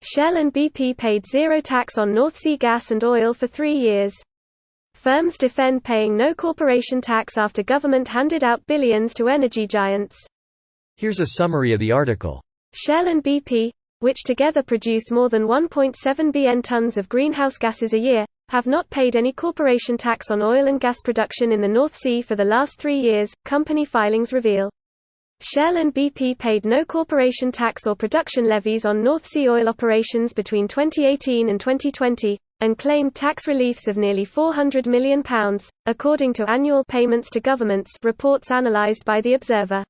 Shell and BP paid zero tax on North Sea gas and oil for 3 years. Firms defend paying no corporation tax after government handed out billions to energy giants. Here's a summary of the article. Shell and BP, which together produce more than 1.7 bn tons of greenhouse gases a year, have not paid any corporation tax on oil and gas production in the North Sea for the last 3 years, company filings reveal. Shell and BP paid no corporation tax or production levies on North Sea oil operations between 2018 and 2020, and claimed tax reliefs of nearly £400 million, according to annual payments to governments reports analysed by The Observer.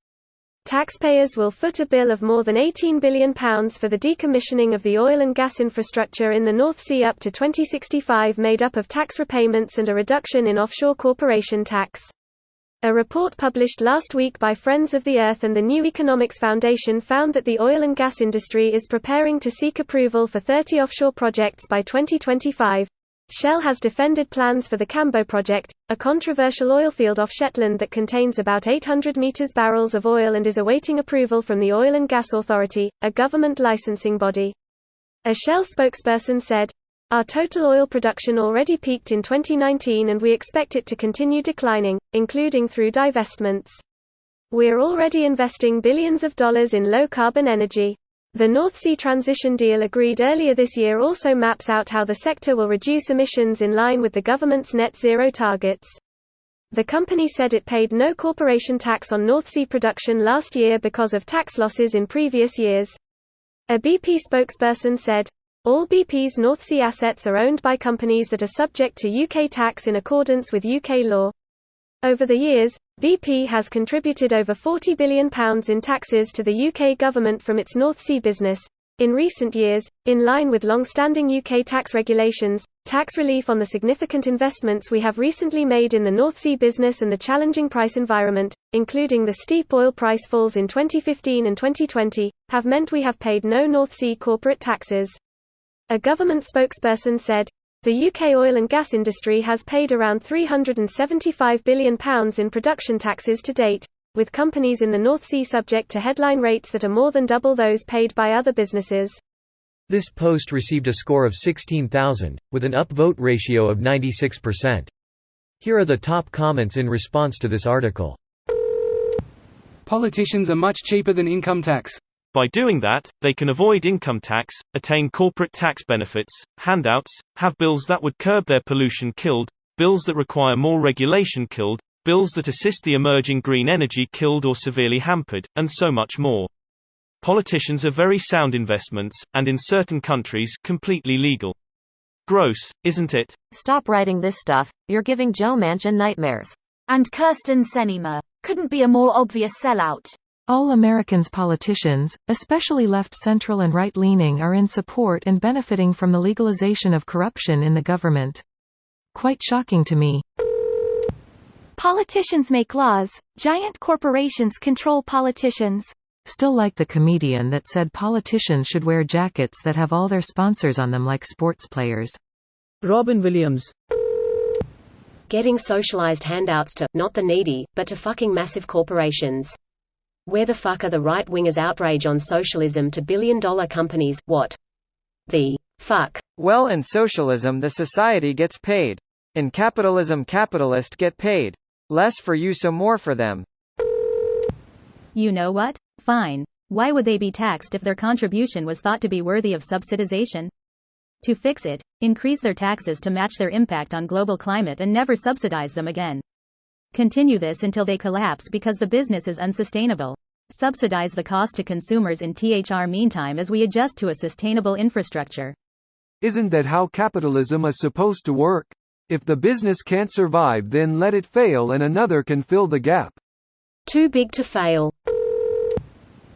Taxpayers will foot a bill of more than £18 billion for the decommissioning of the oil and gas infrastructure in the North Sea up to 2065, made up of tax repayments and a reduction in offshore corporation tax. A report published last week by Friends of the Earth and the New Economics Foundation found that the oil and gas industry is preparing to seek approval for 30 offshore projects by 2025. Shell has defended plans for the Cambo project, a controversial oilfield off Shetland that contains about 800 barrels of oil and is awaiting approval from the Oil and Gas Authority, a government licensing body. A Shell spokesperson said, "Our total oil production already peaked in 2019 and we expect it to continue declining, including through divestments. We're already investing billions of dollars in low-carbon energy." The North Sea Transition Deal agreed earlier this year also maps out how the sector will reduce emissions in line with the government's net zero targets. The company said it paid no corporation tax on North Sea production last year because of tax losses in previous years. A BP spokesperson said, "All BP's North Sea assets are owned by companies that are subject to UK tax in accordance with UK law. Over the years, BP has contributed over £40 billion in taxes to the UK government from its North Sea business. In recent years, in line with long-standing UK tax regulations, tax relief on the significant investments we have recently made in the North Sea business and the challenging price environment, including the steep oil price falls in 2015 and 2020, have meant we have paid no North Sea corporate taxes." A government spokesperson said, "The UK oil and gas industry has paid around £375 billion in production taxes to date, with companies in the North Sea subject to headline rates that are more than double those paid by other businesses." This post received a score of 16,000, with an upvote ratio of 96%. Here are the top comments in response to this article. Politicians are much cheaper than income tax. By doing that, they can avoid income tax, attain corporate tax benefits, handouts, have bills that would curb their pollution killed, bills that require more regulation killed, bills that assist the emerging green energy killed or severely hampered, and so much more. Politicians are very sound investments, and in certain countries, completely legal. Gross, isn't it? Stop writing this stuff, you're giving Joe Manchin nightmares. And Kirsten Sinema. Couldn't be a more obvious sellout. All Americans' politicians, especially left-central and right-leaning, are in support and benefiting from the legalization of corruption in the government. Quite shocking to me. Politicians make laws, giant corporations control politicians. Still like the comedian that said politicians should wear jackets that have all their sponsors on them like sports players. Robin Williams. Getting socialized handouts to, not the needy, but to fucking massive corporations. Where the fuck are the right-wingers' outrage on socialism to billion-dollar companies? What the fuck? Well, in socialism the society gets paid. In capitalism capitalist get paid. Less for you so more for them. You know what? Fine. Why would they be taxed if their contribution was thought to be worthy of subsidization? To fix it, increase their taxes to match their impact on global climate and never subsidize them again. Continue this until they collapse because the business is unsustainable. Subsidize the cost to consumers in THR meantime as we adjust to a sustainable infrastructure. Isn't that how capitalism is supposed to work? If the business can't survive, then let it fail and another can fill the gap. Too big to fail.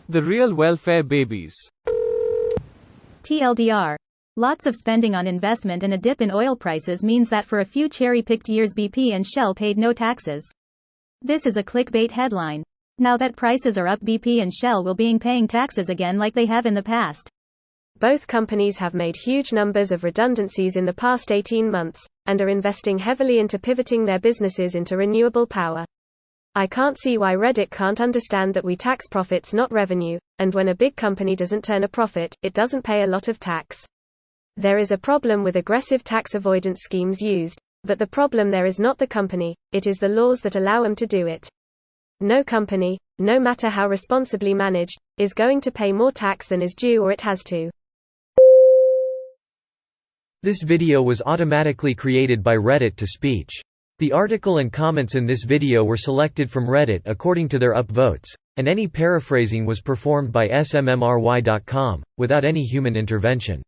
The real welfare babies. TLDR. Lots of spending on investment and a dip in oil prices means that for a few cherry-picked years BP and Shell paid no taxes. This is a clickbait headline. Now that prices are up, BP and Shell will be paying taxes again like they have in the past. Both companies have made huge numbers of redundancies in the past 18 months, and are investing heavily into pivoting their businesses into renewable power. I can't see why Reddit can't understand that we tax profits not revenue, and when a big company doesn't turn a profit, it doesn't pay a lot of tax. There is a problem with aggressive tax avoidance schemes used, but the problem there is not the company, it is the laws that allow them to do it. No company, no matter how responsibly managed, is going to pay more tax than is due or it has to. This video was automatically created by Reddit to speech. The article and comments in this video were selected from Reddit according to their upvotes, and any paraphrasing was performed by smmry.com, without any human intervention.